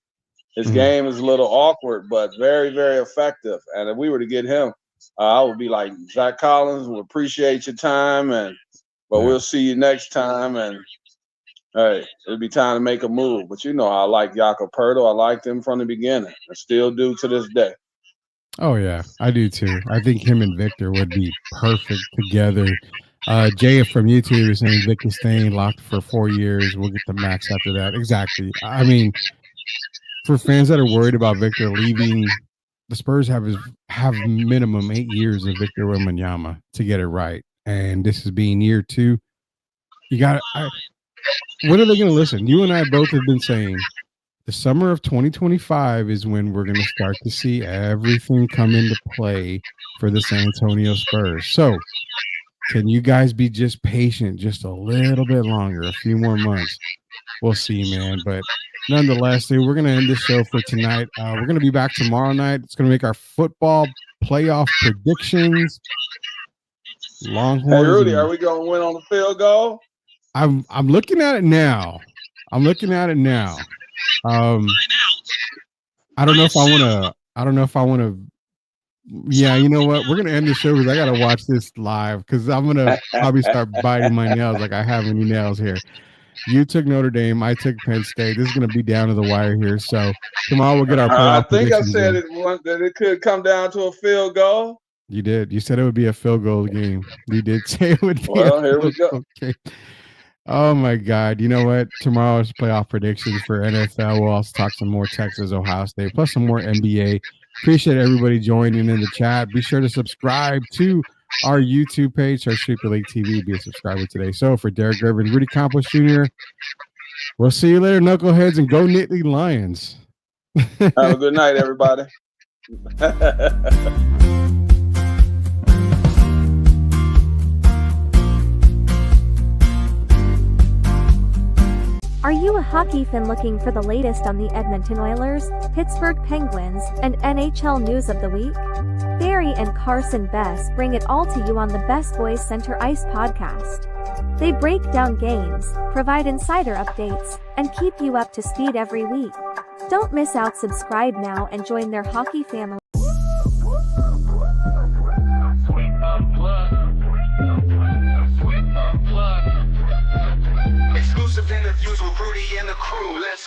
His game is a little awkward, but very, very effective. And if we were to get him, I would be like, Zach Collins, we appreciate your time, but we'll see you next time. And hey, it'll be time to make a move. But I like Jakob Poeltl. I liked him from the beginning. I still do to this day. Oh yeah, I do too. I think him and Victor would be perfect together. Jay from YouTube is saying Victor staying locked for 4 years. We'll get the max after that. Exactly. I mean, for fans that are worried about Victor leaving, the Spurs have minimum 8 years of Victor Wembanyama to get it right, and this is being year 2. You got. When are they going to listen? You and I both have been saying the summer of 2025 is when we're going to start to see everything come into play for the San Antonio Spurs. So, can you guys be just patient, just a little bit longer, a few more months? We'll see, man. But nonetheless, dude, we're going to end the show for tonight. We're going to be back tomorrow night. It's going to make our football playoff predictions. Longhorns. Hey, Rudy, are we going to win on the field goal? I'm looking at it now. I don't know if I want to. Yeah, you know what? We're going to end the show because I got to watch this live because I'm going to probably start biting my nails like I have any nails here. You took Notre Dame. I took Penn State. This is going to be down to the wire here. So tomorrow we'll get our playoff I think I said that it could come down to a field goal. You did. You said it would be a field goal game. You did say it would be. Well, here we go. Okay. Oh my God. You know what? Tomorrow's playoff predictions for NFL. We'll also talk some more Texas, Ohio State, plus some more NBA. Appreciate everybody joining in the chat. Be sure to subscribe to our YouTube page, our Sweep the League TV. Be a subscriber today. So for Derek Gervin, Rudy Campos Jr., we'll see you later, knuckleheads, and go Nittany Lions. Have a good night, everybody. Are you a hockey fan looking for the latest on the Edmonton Oilers, Pittsburgh Penguins, and NHL news of the week? Barry and Carson Best bring it all to you on the Best Boys Center Ice podcast. They break down games, provide insider updates, and keep you up to speed every week. Don't miss out. Subscribe now and join their hockey family. Exclusive interviews with Rudy and the crew. Let's